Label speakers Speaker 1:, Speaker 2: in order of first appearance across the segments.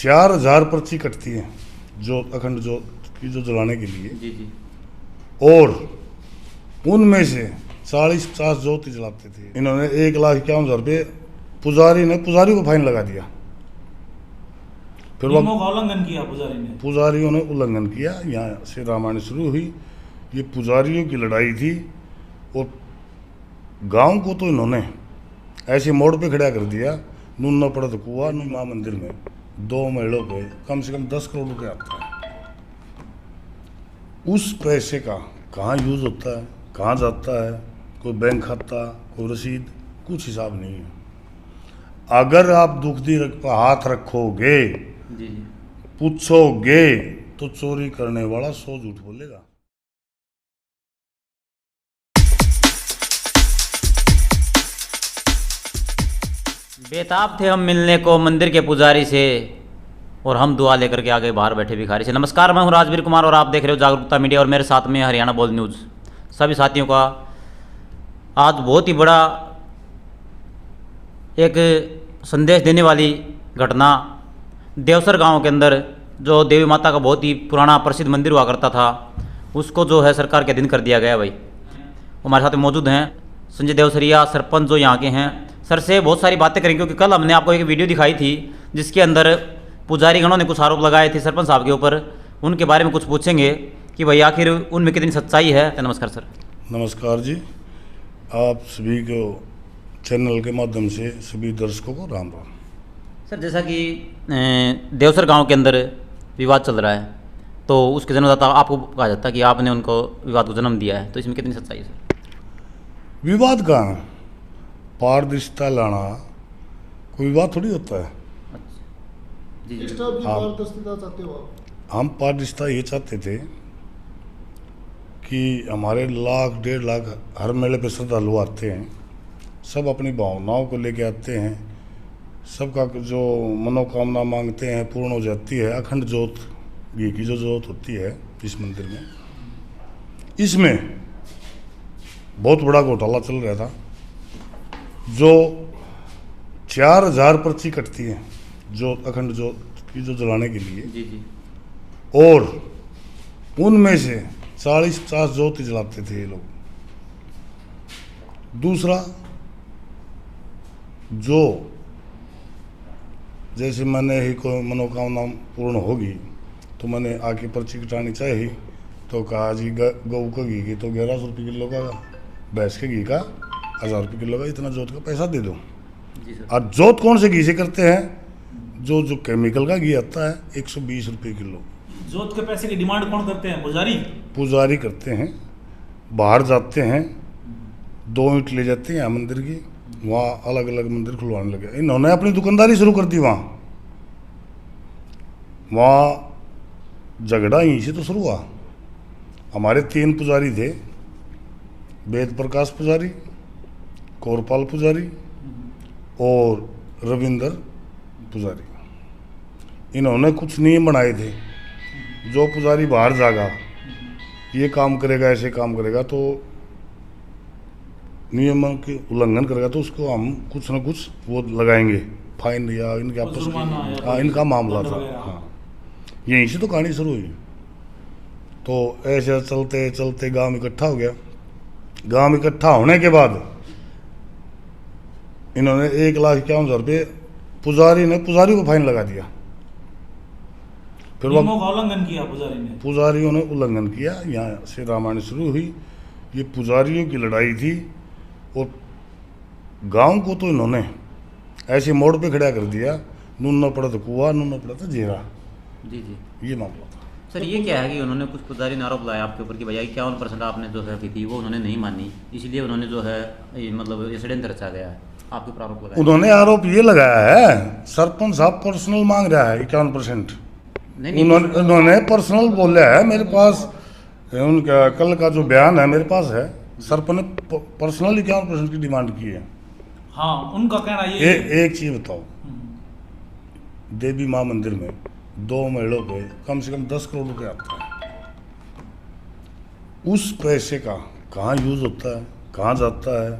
Speaker 1: 4,000 पर्ची कटती है जो अखंड जोत की जो जलाने के लिए
Speaker 2: जी जी।
Speaker 1: और उनमें से 40-50 जोत ही जलाते थे। इन्होंने 1,51,000 रुपये पुजारी को फाइन लगा दिया। फिर
Speaker 3: नियमों का उल्लंघन किया
Speaker 1: पुजारियों ने उल्लंघन किया। यहाँ से रामायण शुरू हुई। ये पुजारियों की लड़ाई थी और गांव को तो इन्होंने ऐसे मोड़ पे खड़ा कर दिया। नून न पड़त कुआ नून माँ मंदिर में 2 महलों पे कम से कम 10 करोड़ रुपये आता है। उस पैसे का कहाँ यूज़ होता है, कहाँ जाता है, कोई बैंक खाता, कोई रसीद, कुछ हिसाब नहीं है। अगर आप दुखदी हाथ रखोगे,
Speaker 2: जी जी।
Speaker 1: पूछोगे तो चोरी करने वाला 100 झूठ बोलेगा।
Speaker 2: बेताब थे हम मिलने को मंदिर के पुजारी से, और हम दुआ लेकर के आगे बाहर बैठे भिखारी से। नमस्कार, मैं हूं राजवीर कुमार और आप देख रहे हो जागरूकता मीडिया, और मेरे साथ में हरियाणा बोल न्यूज़। सभी साथियों का आज बहुत ही बड़ा एक संदेश देने वाली घटना, देवसर गांव के अंदर जो देवी माता का बहुत ही पुराना प्रसिद्ध मंदिर हुआ करता था, उसको जो है सरकार के अधीन कर दिया गया। भाई हमारे साथ मौजूद हैं संजय देवसरिया, सरपंच जो यहाँ के हैं। सर से बहुत सारी बातें करेंगे, क्योंकि कल हमने आपको एक वीडियो दिखाई थी जिसके अंदर पुजारी गणों ने कुछ आरोप लगाए थे सरपंच साहब के ऊपर। उनके बारे में कुछ पूछेंगे कि भाई आखिर उनमें कितनी सच्चाई है। तो नमस्कार सर।
Speaker 1: नमस्कार जी, आप सभी को चैनल के माध्यम से सभी दर्शकों को राम राम।
Speaker 2: सर जैसा कि देवसर गांव के अंदर विवाद चल रहा है, तो उसके जन्मदाता आपको कहा जाता है कि आपने उनको विवाद को जन्म दिया है, तो इसमें कितनी सच्चाई है सर?
Speaker 1: विवाद का पारदर्शिता लाना कोई विवाद थोड़ी होता है।
Speaker 2: जी जी।
Speaker 1: हम पारदर्शिता ये चाहते थे कि हमारे 1,00,000-1,50,000 हर मेले पे श्रद्धालु आते हैं, सब अपनी भावनाओं को लेके आते हैं, सबका जो मनोकामना मांगते हैं पूर्ण हो जाती है। अखंड जोत घी की जो जोत होती है इस मंदिर में, इसमें बहुत बड़ा घोटाला चल रहा था। जो 4,000 पर्ची कटती है जो अखंड जोत की जो जलाने के लिए
Speaker 2: जी जी।
Speaker 1: और उनमें से 40-50 जोत ही जलाते थे ये लोग। दूसरा, जो जैसे मैंने ही कोई मनोकामना पूर्ण होगी तो मैंने आके पर्ची कटानी चाहिए, तो कहा जी गऊ का घी की तो 1100 रुपये किलो का, भैंस के घी का 1,000 रुपये किलो का, इतना जोत का पैसा दे दो।
Speaker 2: जी सर।
Speaker 1: और जोत कौन से घी से करते हैं? जो केमिकल का घी आता है 120 रुपये किलो।
Speaker 3: जोत के पैसे की डिमांड कौन करते हैं?
Speaker 1: पुजारी करते हैं। बाहर जाते हैं, 2 ईंट ले जाते हैं मंदिर की, वहाँ अलग अलग मंदिर खुलवाने लगे। इन्होंने अपनी दुकानदारी शुरू कर दी। वहाँ झगड़ा यहीं से तो शुरू हुआ। हमारे 3 पुजारी थे, वेद प्रकाश पुजारी, कौरपाल पुजारी और रविंदर पुजारी। इन्होंने कुछ नियम बनाए थे, जो पुजारी बाहर जाएगा, ये काम करेगा, ऐसे काम करेगा, तो नियमों के उल्लंघन करेगा तो उसको हम कुछ ना कुछ वो लगाएंगे, फाइन या इनके आपस में। हाँ, इनका मामला था। हाँ, यहीं से तो कहानी शुरू हुई। तो ऐसे चलते चलते गांव इकट्ठा हो गया। गांव इकट्ठा होने के बाद इन्होंने 1,51,000 रुपये पुजारी को फाइन लगा दिया। फिर
Speaker 3: नियमों का उल्लंघन किया
Speaker 1: पुजारियों ने उल्लंघन किया। यहाँ से रामायण शुरू हुई। ये पुजारियों की लड़ाई थी और गांव को तो इन्होंने ऐसे मोड़ पे खड़ा कर दिया। नून न पड़त कुआ नून न पड़त जेरा।
Speaker 2: जी जी।
Speaker 1: ये मामला था।
Speaker 2: सर ये क्या है कि उन्होंने कुछ पुजारी ने आरोप लगाया आपके ऊपर कि भैया 51% आपने जो है की थी वो उन्होंने नहीं मानी, इसलिए उन्होंने जो है ये मतलब ये षड्यंत्र रचा गया है, आपके ऊपर आरोप लगाया।
Speaker 1: उन्होंने आरोप ये लगाया है, सरपंच साहब पर्सनल मांग रहा है 51%। उन्होंने पर्सनल बोला है मेरे पास, उनका कल का जो बयान है मेरे पास है। सरपंच ने पर्सनल 51% की डिमांड की है।
Speaker 3: हाँ, उनका कहना ये
Speaker 1: एक चीज बताओ, देवी माँ मंदिर में 2 महलों पे कम से कम 10 करोड़ रुपये आता है। उस पैसे का कहाँ यूज़ होता है, कहाँ जाता है,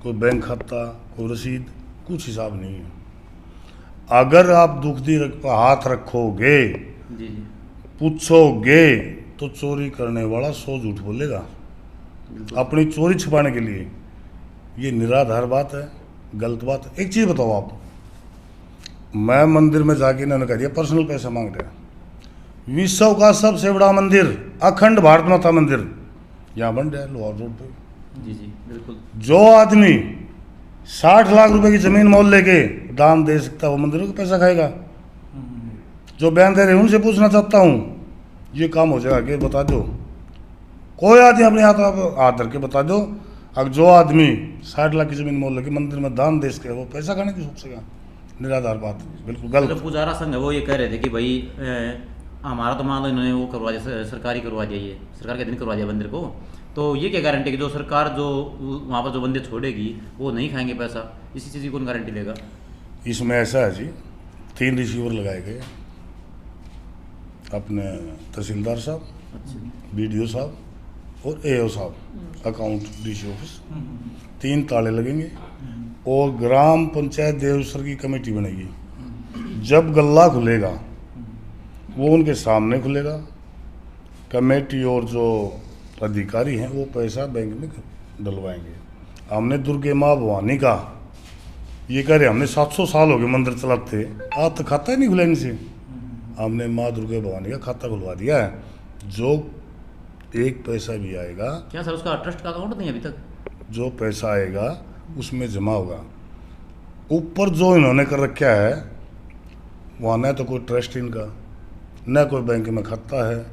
Speaker 1: कोई बैंक खाता, कोई रसीद, कुछ हिसाब नहीं है। अगर आप दुख दी पर हाथ रखोगे,
Speaker 2: जी जी
Speaker 1: पूछोगे, तो चोरी करने वाला 100 झूठ बोलेगा अपनी चोरी छिपाने के लिए। ये निराधार बात है, गलत बात है। एक चीज़ बताओ आप, मैं मंदिर में जाके इन्होंने कह दिया पर्सनल पैसा मांग रहे हैं। विश्व का सबसे बड़ा मंदिर अखंड भारत माता मंदिर यहाँ बन रहा है लोहार रोड पे।
Speaker 2: जी जी बिल्कुल।
Speaker 1: जो आदमी 60 लाख रुपए की जमीन मोल लेके दान दे सकता है वो मंदिरों का पैसा खाएगा। जो बयान दे रहे हैं उनसे पूछना चाहता हूँ, ये काम हो जाएगा कि बता दो, कोई आदमी अपने हाथ धर के बता दो, अब जो आदमी 60 लाख की जमीन मोल लेके मंदिर में दान दे सके वो पैसा खाने की सोचेगा। निराधार बात, बिल्कुल
Speaker 2: जो
Speaker 1: गलत।
Speaker 2: पुजारा संघ है वो ये कह रहे थे कि भाई हमारा तो मान लो इन्होंने वो करवा दिया, सरकारी करवा दिया, ये सरकार के दिन करवा दिया मंदिर को, तो ये क्या गारंटी कि जो सरकार जो वहाँ पर जो बंदे छोड़ेगी वो नहीं खाएंगे पैसा, इसी चीज़ की कौन गारंटी लेगा?
Speaker 1: इसमें ऐसा है जी, 3 रिसीवर लगाए गए, अपने तहसीलदार साहब,
Speaker 2: अच्छा
Speaker 1: BDO साहब और AO साहब, अकाउंट DC ऑफिस, 3 ताले लगेंगे और ग्राम पंचायत देवसर की कमेटी बनेगी। जब गल्ला खुलेगा वो उनके सामने खुलेगा, कमेटी और जो अधिकारी हैं वो पैसा बैंक में डलवाएंगे। हमने दुर्गे माँ भवानी का ये कह रहे हमने 700 साल हो गए मंदिर चलाते, आज तक खाता ही नहीं खुला इनसे। हमने माँ दुर्गा भवानी का खाता खुलवा दिया है, जो एक पैसा भी आएगा,
Speaker 2: क्या सर उसका ट्रस्ट का अकाउंट नहीं है अभी तक?
Speaker 1: जो पैसा आएगा उसमें जमा होगा। ऊपर जो इन्होंने कर रखा है वहाँ न तो कोई ट्रस्ट इनका, न कोई बैंक में खाता है।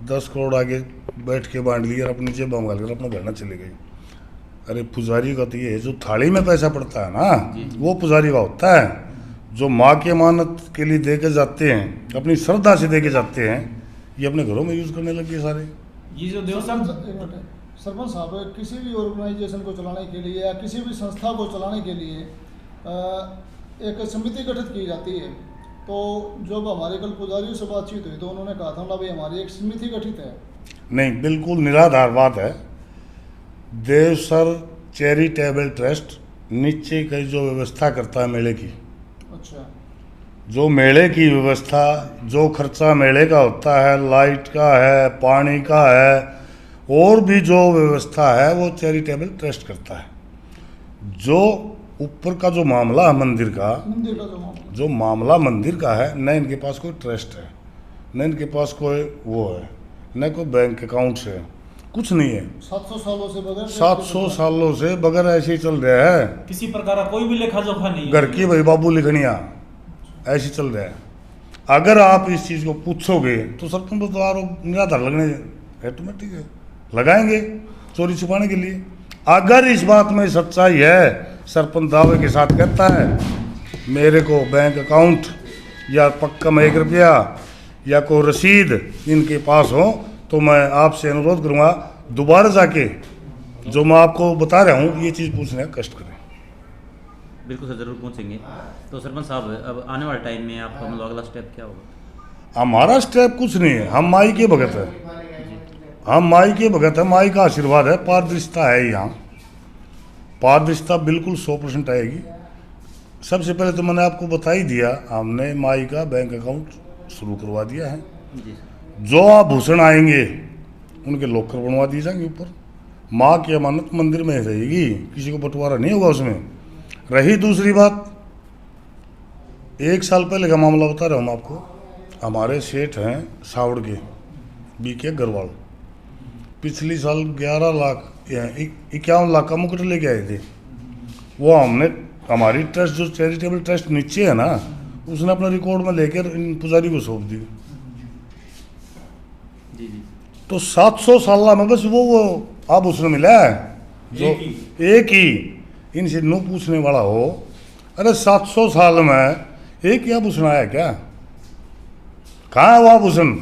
Speaker 1: 10 करोड़ आगे बैठ के बांट लिए और अपनी जेब में डालकर अपना घर न चले गए। अरे पुजारी का तो ये है, जो थाली में पैसा पड़ता है ना वो पुजारी का होता है। जो माँ की अमानत के लिए दे के जाते हैं, अपनी श्रद्धा से दे के जाते हैं, ये अपने घरों में यूज़ करने लगे सारे।
Speaker 3: ये जो देवस्थान
Speaker 4: सरपंच साहब, किसी भी ऑर्गेनाइजेशन को चलाने के लिए या किसी भी संस्था को चलाने के लिए एक समिति गठित की जाती है। तो जब हमारे कल पुजारियों से बातचीत हुई तो उन्होंने कहा था ना भाई हमारी एक समिति गठित है।
Speaker 1: नहीं, बिल्कुल निराधार बात है। देवसर चैरिटेबल ट्रस्ट नीचे की जो व्यवस्था करता है मेले की,
Speaker 4: अच्छा,
Speaker 1: जो मेले की व्यवस्था, जो खर्चा मेले का होता है, लाइट का है, पानी का है, और भी जो व्यवस्था है वो चैरिटेबल ट्रस्ट करता है। जो ऊपर का जो मामला है मंदिर का जो मामला मंदिर का है, न इनके पास कोई ट्रस्ट है, न इनके पास कोई वो है, न कोई बैंक अकाउंट्स है, कुछ नहीं है।
Speaker 4: 700 सालों से बगैर
Speaker 1: 700 सालों से बगैर ऐसे ही चल रहा है।
Speaker 3: किसी प्रकार का कोई भी लेखा जोखा नहीं है।
Speaker 1: घर की भाई बाबू लिखनिया ऐसे चल रहा है। अगर आप इस चीज़ को पूछोगे तो सरपंच तो आरोप निराधार लगने ऑटोमेटिक है, लगाएंगे चोरी छुपाने के लिए। अगर इस बात में सच्चाई है, सरपंच दावे के साथ कहता है मेरे को बैंक अकाउंट या पक्का में 1 रुपया या कोई रसीद इनके पास हो, तो मैं आपसे अनुरोध करूँगा दोबारा जाके जो मैं आपको बता रहा हूँ ये चीज़ पूछने का कष्ट करें।
Speaker 2: बिल्कुल सर, ज़रूर पहुँचेंगे। तो सरपंच साहब, अब आने वाले टाइम में आपका मतलब अगला स्टेप क्या होगा?
Speaker 1: हमारा स्टेप कुछ नहीं है, हम माई के भगत है, हम माई के भगत है, माई का आशीर्वाद है, पारदर्शिता है यहाँ, पारदर्शिता बिल्कुल 100% आएगी। सबसे पहले तो मैंने आपको बता ही दिया, हमने माई का बैंक अकाउंट शुरू करवा दिया है।
Speaker 2: जी सर।
Speaker 1: जो आभूषण आएंगे उनके लॉकर बनवा दिए जाएंगे ऊपर। माँ की अमानत मंदिर में रहेगी, किसी को बंटवारा नहीं होगा उसमें। रही दूसरी बात, 1 साल पहले का मामला बता रहा हूँ मैं आपको। हमारे सेठ हैं सावड़ के BK अग्रवाल, पिछली साल 11 लाख 51 लाख का मुकुट लेके आए थे। वो हमने हमारी ट्रस्ट जो चैरिटेबल ट्रस्ट नीचे है ना, उसने अपना रिकॉर्ड में लेकर इन पुजारी को सौंप दी।
Speaker 2: जी जी।
Speaker 1: तो 700 साल में बस वो आभूषण मिला है जो एक ही इनसे नो पूछने वाला हो। अरे 700 साल में एक ही आभूषण आया क्या? कहाँ है वो आभूषण?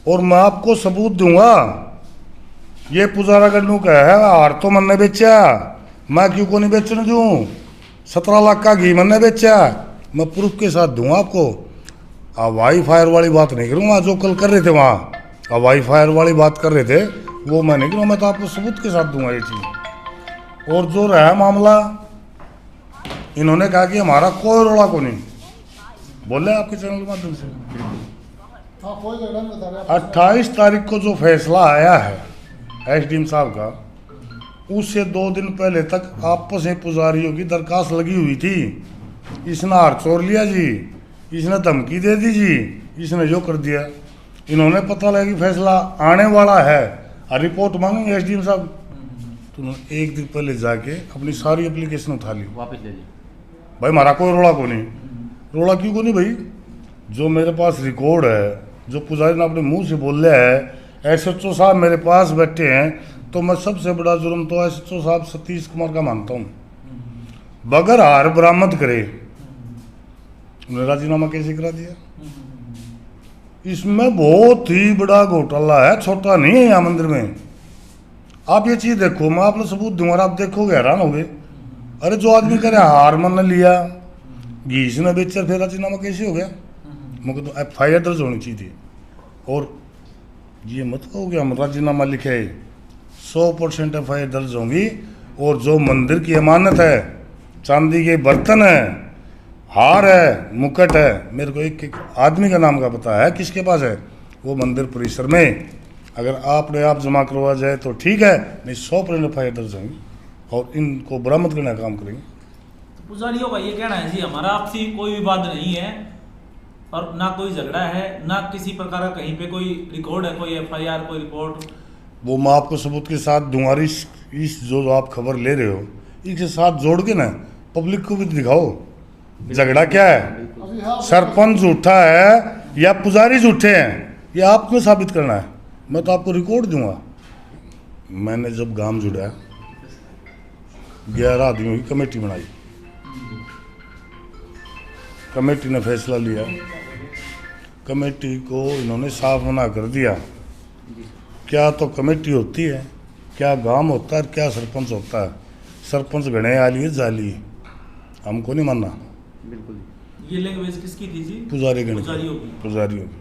Speaker 1: और मैं आपको सबूत दूंगा, ये पुजारा गन्नू का है, हार तो मैंने बेचा, मैं क्यों को नहीं बेचने दूँ? 17 लाख का घी मैंने बेचा, मैं प्रूफ के साथ दूंगा आपको। हवाई फायर वाली बात नहीं करूँगा जो कल कर रहे थे वहाँ, हवाई फायर वाली बात कर रहे थे वो मैं नहीं करूँगा, मैं तो आपको सबूत के साथ दूंगा ये चीज़। और जो रहा मामला, इन्होंने कहा कि हमारा कोई रोड़ा को नहीं, बोले आपके चैनल के माध्यम से।
Speaker 4: हाँ, कोई झगड़ा नहीं बता रहे आप।
Speaker 1: 28 तारीख को जो फैसला आया है एसडीएम साहब का, उससे 2 दिन पहले तक आपस में पुजारियों की दरखास्त लगी हुई थी। इसने हार चोर लिया जी, इसने धमकी दे दी जी, इसने जो कर दिया। इन्होंने पता लगा कि फैसला आने वाला है और रिपोर्ट मांगेंगे एसडीएम साहब, तो उन्होंने 1 दिन पहले जाके अपनी सारी एप्लीकेशन उठा ली।
Speaker 2: वापस ले ली।
Speaker 1: भाई हमारा कोई रोड़ा को नहीं, रोड़ा क्यों को नहीं भाई? जो मेरे पास रिकॉर्ड है, जो पुजारी ने अपने मुंह से बोल लिया है, एसएचओ साहब मेरे पास बैठे हैं, तो मैं सबसे बड़ा जुर्म तो एसएचओ साहब सतीश कुमार का मानता हूँ। बगैर हार बरामद करे उन्हें राजीनामा कैसे करा दिया? इसमें बहुत ही बड़ा घोटाला है, छोटा नहीं है। यहाँ मंदिर में आप ये चीज देखो, मैं आप लोग सबूत दूंगा, आप देखोगे हैरान होगे। अरे जो आदमी करे हार मन लिया, घीस ने बेचा, फिर राजीनामा कैसे हो गया? मुझे तो FIR दर्ज होनी चाहिए थी। और ये मत कहोगे हम राजीनामा लिखे, 100% FIR दर्ज होंगी। और जो मंदिर की अमानत है, चांदी के बर्तन है, हार है, मुकुट है, मेरे को एक आदमी का नाम का पता है किसके पास है, वो मंदिर परिसर में अगर आपने आप जमा करवा जाए तो ठीक है, नहीं 100% FIR दर्ज होंगी और इनको बरामद करने का काम करेंगे।
Speaker 3: तो पुजारियों का ये कहना है जी, हमारा आपसी कोई विवाद नहीं है और ना कोई झगड़ा है, ना किसी प्रकार का कहीं पे कोई रिकॉर्ड है, कोई FIR, कोई रिपोर्ट। वो
Speaker 1: मैं आपको सबूत के साथ दूंगा। इस जो आप खबर ले रहे हो, इसके साथ जोड़ के ना पब्लिक को भी दिखाओ झगड़ा क्या है।
Speaker 4: अभी हाँ,
Speaker 1: सरपंच झूठा है या पुजारी झूठे हैं, ये आपको साबित करना है। मैं तो आपको रिकॉर्ड दूंगा। मैंने जब गांव जुड़ा, 11 आदमियों की कमेटी बनाई, कमेटी ने फैसला लिया, कमेटी को इन्होंने साफ मना कर दिया। क्या तो कमेटी होती है, क्या गांव होता है, क्या सरपंच होता है? सरपंच गणे आली है जाली है, हमको नहीं मानना।
Speaker 2: बिल्कुल।
Speaker 3: ये लैंग्वेज किसकी थी जी?
Speaker 1: पुजारी गण
Speaker 3: पुजारियों की।
Speaker 1: पुजारियों की,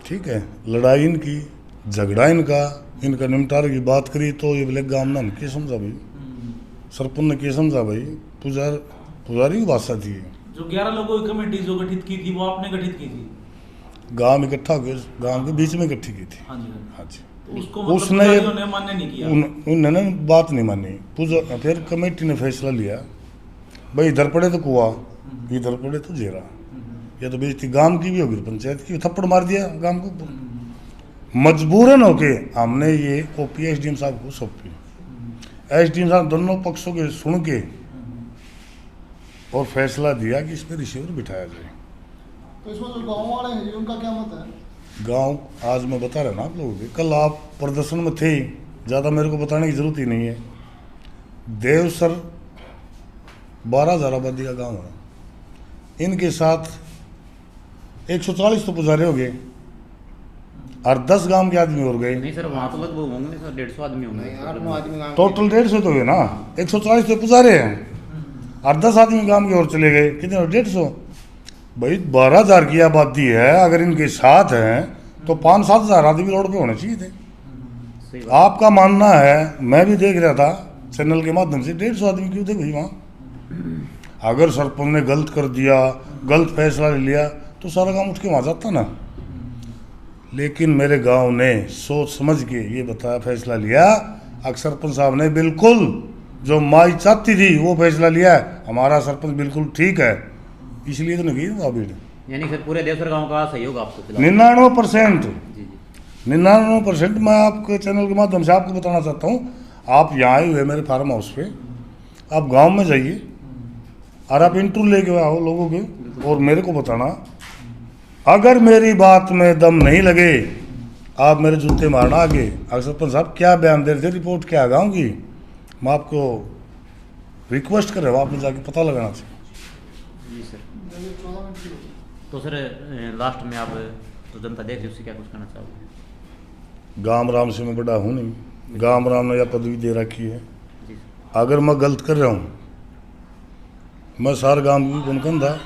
Speaker 1: ठीक है। लड़ाई इनकी, झगड़ा इनका, इनका निपटारे की बात करी तो ये बोले गांव ना क्या समझा भाई, सरपंच ने क्या समझा भाई, पुजारी की भाषा थी।
Speaker 3: जो 11 लोगों की कमेटी जो गठित की थी, वो आपने गठित की थी?
Speaker 1: गांव इकट्ठा हो गए, गांव के बीच में इकट्ठी की थी।
Speaker 3: हाँ जी।
Speaker 1: हाँ जी।
Speaker 3: तो उसको मतलब
Speaker 1: उसने
Speaker 3: पुजारियों ने मान्य नहीं किया।
Speaker 1: उन्होंने बात नहीं मानी। फिर कमेटी ने फैसला लिया, भाई इधर पड़े तो कुआ, इधर पड़े तो जेरा। ये तो बेइज्जती गांव की भी होगी, पंचायत की। थप्पड़ मार दिया गांव को। मजबूरन होके हमने ये कॉपी एसडीएम साहब को सौंपी। एसडीएम साहब दोनों पक्षों के सुन के और फैसला दिया कि इस पर रिसीवर बिठाया जाए।
Speaker 4: तो इसमें जो गाँव वाले हैं उनका क्या मत है?
Speaker 1: गांव आज मैं बता रहा ना आप लोगों को, कल आप प्रदर्शन में थे, ज़्यादा मेरे को बताने की जरूरत ही नहीं है। देवसर 12,000 आबादी का गांव है। इनके साथ 140 तो पुजारी हो गए और 10 गांव के आदमी और गए।
Speaker 2: नहीं सर, वहाँ तो लगभग होंगे सर 150 आदमी होंगे।
Speaker 1: टोटल 150 तो हुए ना, 140 तो पुजारे हैं और 10 आदमी गांव के और चले गए। कितने? 150। भाई 12,000 की आबादी है, अगर इनके साथ हैं तो 5-7 हज़ार आदमी रोड पे होने चाहिए थे।
Speaker 2: सही बात।
Speaker 1: आपका मानना है, मैं भी देख रहा था चैनल के माध्यम से, 150 आदमी क्यों थे भाई वहाँ? अगर सरपंच ने गलत कर दिया, गलत फैसला ले लिया तो सारा गांव उठ के वहाँ जाता ना। लेकिन मेरे गांव ने सोच समझ के ये बताया, फैसला लिया। अक्सर सरपंच साहब ने बिल्कुल जो माई चाहती थी वो फैसला लिया है, हमारा सरपंच बिल्कुल ठीक है, इसलिए तो नहीं गई भीड़।
Speaker 2: यानी सर पूरे देवसर गांव का सहयोग आपको फिलहाल?
Speaker 1: 99%।
Speaker 2: जी जी।
Speaker 1: 99% मैं आपके चैनल के माध्यम से आपको बताना चाहता हूँ। आप यहाँ आए हुए मेरे फार्म हाउस पे, आप गांव में जाइए और आप इंटरव्यू लेके आओ लोगों के और मेरे को बताना। अगर मेरी बात में दम नहीं लगे, आप मेरे जूते मारना आगे। अगर सरपंच साहब क्या बयान दे रहे थे, रिपोर्ट क्या गाँव की, मैं आपको रिक्वेस्ट कर रहा हूँ, आपने जाके पता लगाना चाहिए।
Speaker 2: जी सर।
Speaker 4: 14 मिनट की होगी।
Speaker 2: तो सर लास्ट में आप तो जनता देख रही उससे क्या कुछ कहना चाहोगे?
Speaker 1: गाम राम से मैं बड़ा हूँ नहीं, गाम राम ने यह पदवी दे रखी है।
Speaker 2: जी
Speaker 1: अगर मैं गलत कर रहा हूँ, मैं सारे गांव की कौन कंधा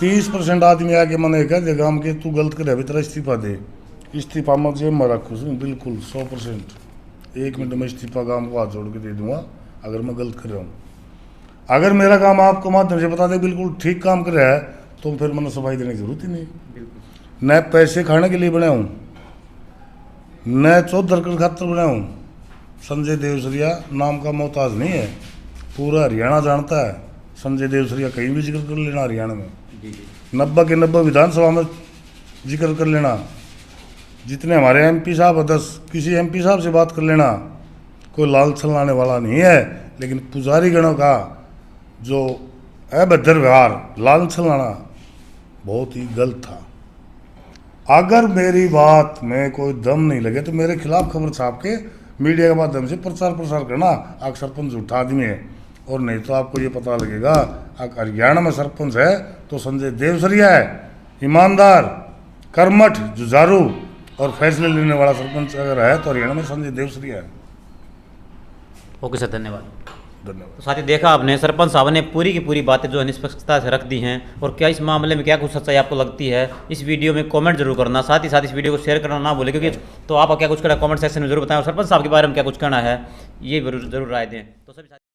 Speaker 1: 30% आदमी आके मैंने कह दिया गांव के तू गलत करे, अभी तेरा इस्तीफा दे। इस्तीफा मैं जेब में रखूँ बिल्कुल 100%। 1 मिनट में इस्तीफा गांव को हाथ जोड़ के दे दूंगा अगर मैं गलत कर रहा हूँ। अगर मेरा काम आपको माध्यम से बता दे बिल्कुल ठीक काम कर रहा है तो फिर मैंने सफाई देने की जरूरत ही नहीं। न पैसे खाने के लिए बना हूँ, न चौधर कर खातर बना हूँ। संजय देवसरिया नाम का मोहताज नहीं है, पूरा हरियाणा जानता है। संजय देवसरिया कहीं भी जिक्र कर लेना हरियाणा में, 90 के 90 विधानसभा में जिक्र कर लेना। जितने हमारे एमपी साहब है 10, किसी एमपी साहब से बात कर लेना। कोई लाल छलाने वाला नहीं है, लेकिन पुजारी गणों का जो अभद्र व्यवहार, लाल छलाना बहुत ही गलत था। अगर मेरी बात में कोई दम नहीं लगे तो मेरे खिलाफ खबर छाप के मीडिया के माध्यम से प्रचार प्रसार करना। आप सरपंच झूठा आदमी है, और नहीं तो आपको ये पता लगेगा हरियाणा में सरपंच है तो संजय देवसरिया है। ईमानदार, कर्मठ, जुझारू और फैसले लेने वाला सरपंच अगर है तो हरियाणा में संजय देवसरिया है।
Speaker 2: ओके सर, धन्यवाद।
Speaker 1: धन्यवाद।
Speaker 2: तो साथ ही देखा आपने सरपंच साहब ने पूरी की पूरी बातें जो है निष्पक्षता से रख दी हैं, और क्या इस मामले में क्या कुछ सच्चाई आपको लगती है इस वीडियो में कमेंट जरूर करना। साथ ही साथ इस वीडियो को शेयर करना ना भूलें, क्योंकि तो आप क्या कुछ करना कमेंट सेक्शन में जरूर बताएं, और सरपंच साहब के बारे में क्या कुछ कहना है ये जरूर राय दें। तो सभी